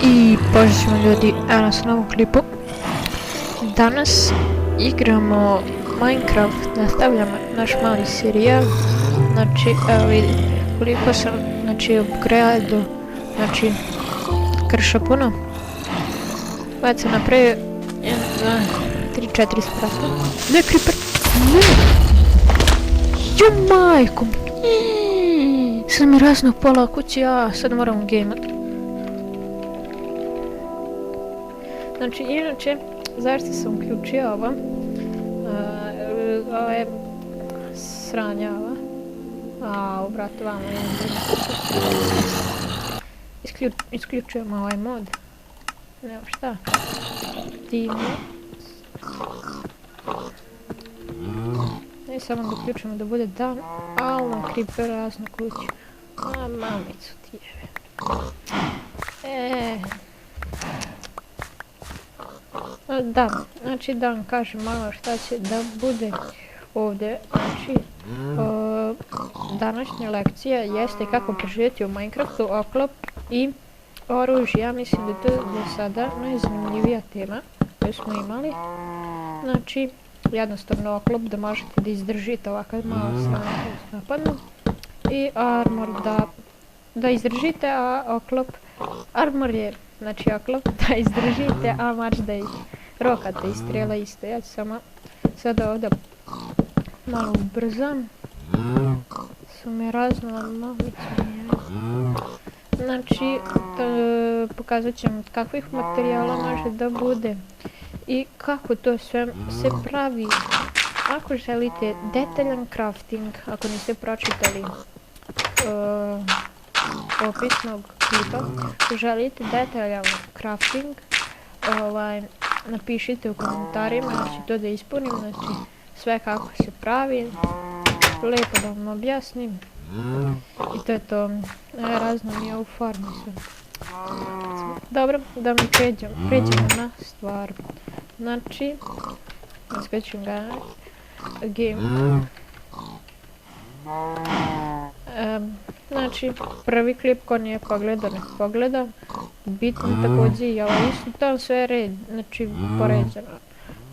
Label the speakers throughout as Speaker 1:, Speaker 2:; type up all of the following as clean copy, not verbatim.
Speaker 1: I pozdrav ćemo ljudi, evo nas u novom klipu. Danas igramo Minecraft, nastavljamo naš mali serijal. Znači, evo vidite, koliko sam, upgradeo, krša puno. Već sam napravio 1, 2, 3, 4 sprata. Ne, creeper, ne! Jo majko! Sad mi razno pola kući, ja sad moram gameat. Znači, inače, zašto sam uključio ovo? Ovo je sranja ova. Au, brate, vamo je. Isključujemo ovaj mod. Evo šta? Divno. I samo da uključujemo da bude dan. Al, nam creeper razno kuću. A, mamicu ti jebe. Da, znači da vam kažem malo šta će da bude ovdje. Znači, današnja lekcija jeste kako preživjeti u Minecraftu, oklop i oružje. Ja mislim da to je do sada najzanimljivija tema koju smo imali. Znači, jednostavno oklop da možete da izdržite ovakav malo sranje napadnu. I armor da izdržite, a oklop, armor je, znači oklop da izdržite, a mač da ih rokate i strela isto. Ja ću samo sada ovdje malo ubrzam. Su mi raznala mamicu. Znači, pokazat ćemo od kakvih materijala može da bude i kako to sve se pravi. Ako želite detaljan crafting, ako niste pročitali opisnog klipa, želite detaljan crafting, napišite u komentarima, ja ću to da ispunim, znači sve kako se pravi, lijepo da vam objasnim. I to je to, razno mi je u farmu sve. Dobro, da mi pređemo na stvar. Znači, ispećem ga game. Znači, prvi klip ko nije pogledao, nek pogleda. Bitno također i ovo isto, tam sve red, znači poređeno.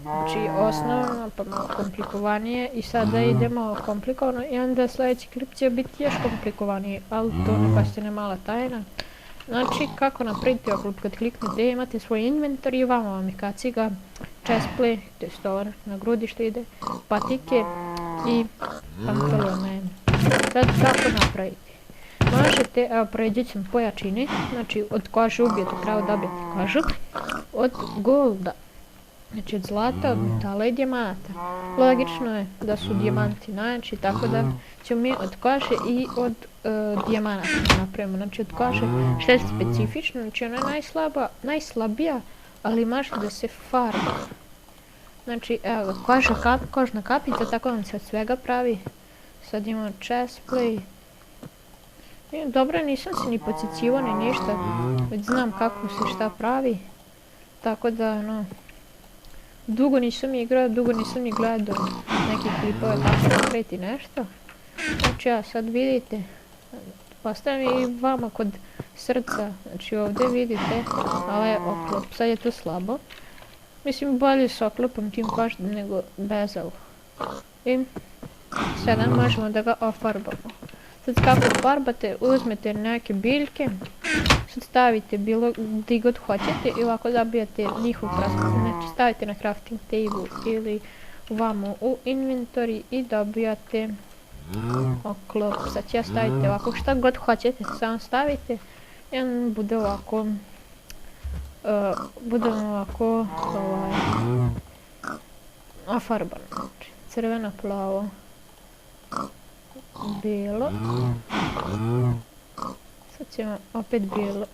Speaker 1: Znači osnovno, pa malo komplikovanije i sada idemo komplikovano i onda sljedeći klip će biti još komplikovaniji, ali to neka ste ne mala tajna. Znači, kako napraviti oklop, kad kliknete imate svoj inventar i vamo vam je kaciga, chestplay, to je stolar, na grudište ide, patike i pantalone. Sad kako napraviti? Možete, evo pređit ćemo po jačini, znači od kože ubijete pravo dobijete kožu, od golda, znači od zlata, od metala i dijamanata. Logično je da su dijamanti najjači, tako da ćemo mi od kože i od dijamanata napravimo. Znači od kože što je specifično, znači ona je najslabija, ali može da se farba. Znači evo, kožna kapica, tako vam se od svega pravi. Sad imamo chestplay. Dobro, nisam se ni podsjećivo ni ništa, već znam kako se šta pravi. Tako da, no, dugo nisam igrao, dugo nisam ni gledao neke klipove kako napraviti nešto. Znači ja sad vidite, postavim i vama kod srca, znači ovdje vidite, ali je oklop, sad je to slabo. Mislim bolje s oklopom tim kožnim nego bez ovo. I sada možemo da ga ofarbamo. Sad kako farbate, uzmete neke biljke, sad stavite bilo gdje god hoćete i ovako zabijate njihov prasku, znači stavite na crafting table ili vamo u inventory i dobijate oklop. Sad će stavite ovako šta god hoćete, samo stavite i on bude ovako, ofarbano, znači crveno, plavo, bijelo, sad ćemo opet bijelo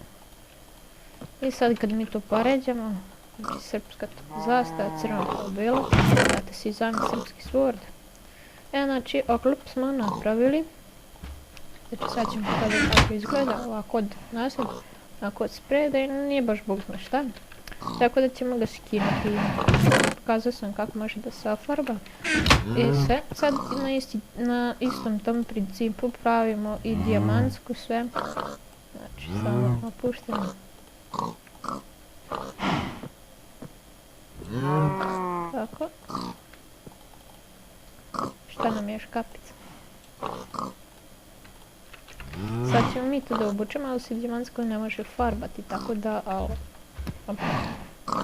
Speaker 1: i sad kad mi to poređamo, znači srpska zastava, crveno, plavo, bijelo, date si zami srpski sword. Znači oklop smo napravili, znači sad ćemo pokazati kako izgleda, ovako od nasad, ovako od spreda i nije baš bog zna šta. Tako da ćemo ga skinuti. Pokazao sam kako može da se ofarba. I sve, sad na istom tom principu pravimo i dijamantsku sve. Znači samo opušteno. Tako. Šta nam je još kapica? Sad ćemo mi to da obučemo, ali se dijamantsko ne može farbati, tako da,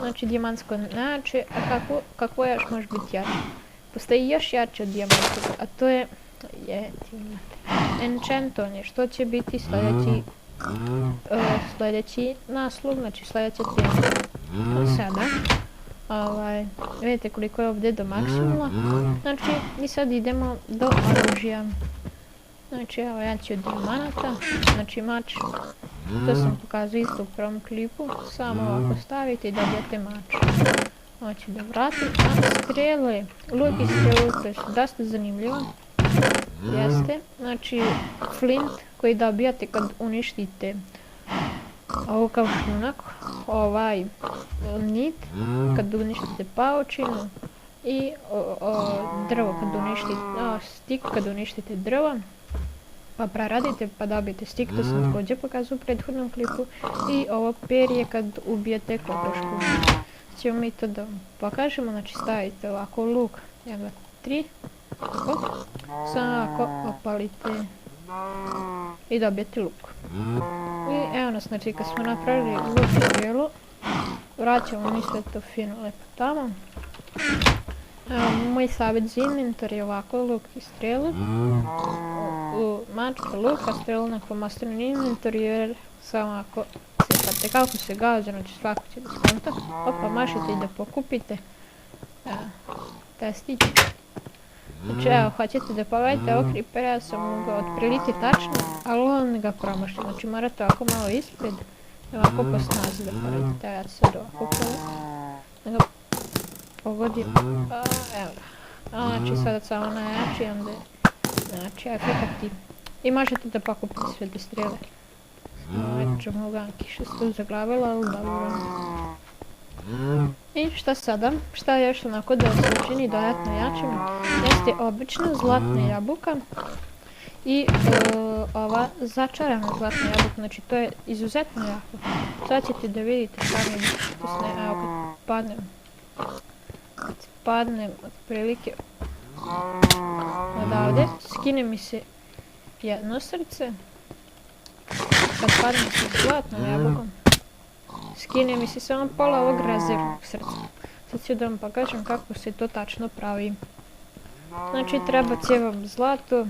Speaker 1: znači dijamantsko nejače, a kako još može biti jače? Postoji još jače od dijamantskog, a to je, enchantovanje, što će biti sljedeći naslov, znači sljedeća tema. Sada, vidite koliko je ovdje do maksimuma, znači i sad idemo do oružja. Znači evo ja ću od dijamanata, znači mač, to sam pokazao isto u prvom klipu, samo ovako stavite i dobijete mač. Hoću da vratim, a strele, luk i strelu koje su dosta zanimljivo, jeste, znači flint koji dobijate kad uništite ovo kao šljunak, ovaj nit kad uništite paučinu i drvo kad uništite, stik kad uništite drvo. Pa preradite pa dobijete stik, to sam također pokazao u prethodnom klipu. I ovo perje kad ubijete kokošku. Ćemo mi to da pokažemo, znači stavite ovako luk, 1, 2, 3, samo ovako opalite i dobijete luk. I evo nas, znači kad smo napravili luk i strelu, vraćamo mi sve to fino lepo tamo. Evo, moj savjet za inventor je ovako, luk i strelu. Mačka, luka, strelu na flomasternom inventoru, jer samo ako sipate kako se gađa, znači svako će da skonta. Opa, mašite i da pokupite testić. Znači evo, hoćete da pogledate ovog creepera, ja sam ga otprilike tačno, ali on ga promašio, znači morate ovako malo ispred, ovako po snazi da poredite, ja ću sad ovako da ga pogodim, evo ga. Znači sada samo najjači, onda je, znači efekti. I možete da pokupite sve te strele. Ćemo uganki što se tu zaglavila, ali dobro. I šta sada? Šta još onako da se učini dodatno jačim? Jeste obična zlatna jabuka i ova začarana zlatna jabuka, znači to je izuzetno jako. Sad ćete da vidite sami, evo kad padnem otprilike odavde, skine mi se jedno srce, kad padnem sa zlatnom jabukom, skine mi se samo pola ovog rezervnog srca. Sad ću da vam pokažem kako se to tačno pravi. Znači treba vam zlato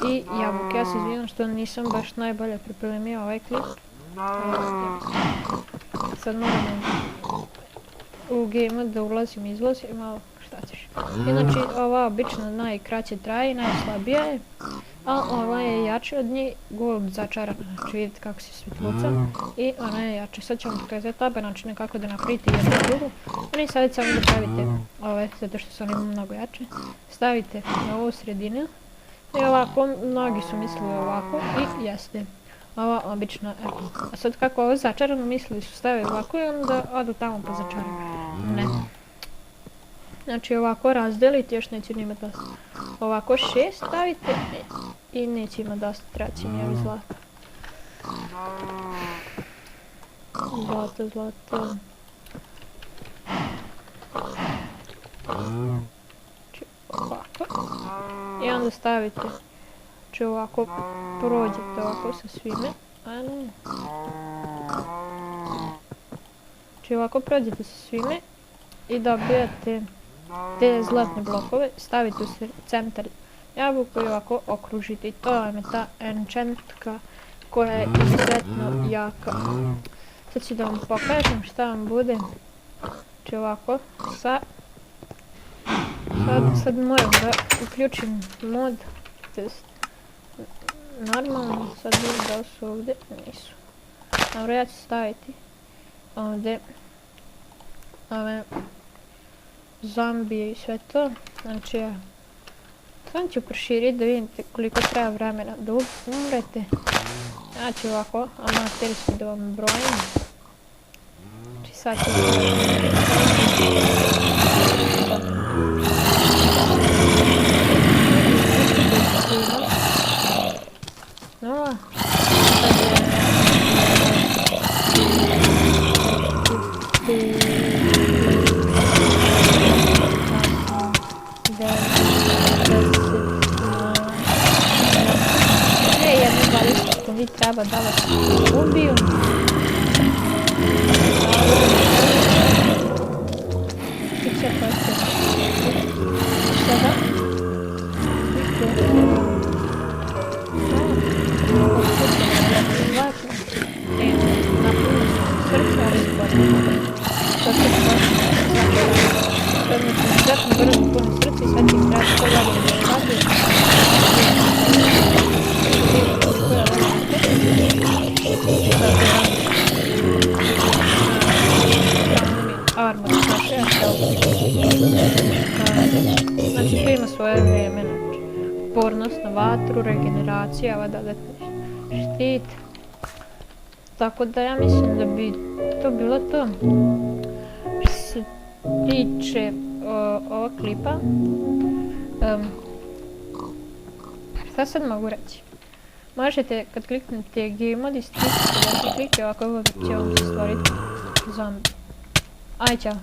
Speaker 1: i jabuke. Ja se izvinjam što nisam baš najbolje pripremio ovaj klip. Sad moram u game da ulazim i izlazim, malo šta ćeš. Inači ova obično najkraće traje i najslabija je, a ova je jača od njih, gold začarana, znači vidite kako se svjetluca i ona je jača. Sad ću vam pokazati oba načine kako da napravite jednu i drugu. I sad samo da pravite ove, zato što su oni mnogo jače. Stavite na ovu sredinu i ovako, mnogi su mislili ovako i jeste. Ova obična, evo. A sad kako ovo začarano mislili su stavili ovako i onda odu tamo po začarano. Ne. Znači ovako razdelite, još neće imati dosta. Ovako 6 stavite i neće imati dosta, treći mi zlata. Zlato. Ovako. I onda stavite, znači ovako prođete ovako sa svime. Znači ovako prođete sa svime i dobijate te zlatne blokove, stavite u centar jabuku i ovako okružite. I to vam je ta enchantka koja je izuzetno jaka. Sad ću da vam pokažem šta vam bude. Znači ovako, sad moram da uključim mod, to jest normalno, sad vidim da su ovdje, nisu. Dobro, ja ću staviti ovdje ove zombije i sve to, znači ja sam ću proširiti da vidite koliko treba vremena da umrete. Ja ću ovako amaterski da vam brojim. Znači sad ću nula. ti treba da vas ubiju. Fiksija postoje. Šta da? Znači to ima svoje vrijeme, znači otpornost na vatru, regeneracija, dodatni štit. Tako da ja mislim da bi to bilo to. Što se tiče ovog klipa, šta sad mogu reći? Možete kad kliknete Game Mode istisnite da se klike, ovako će vam se stvoriti zombi. Aj, čao!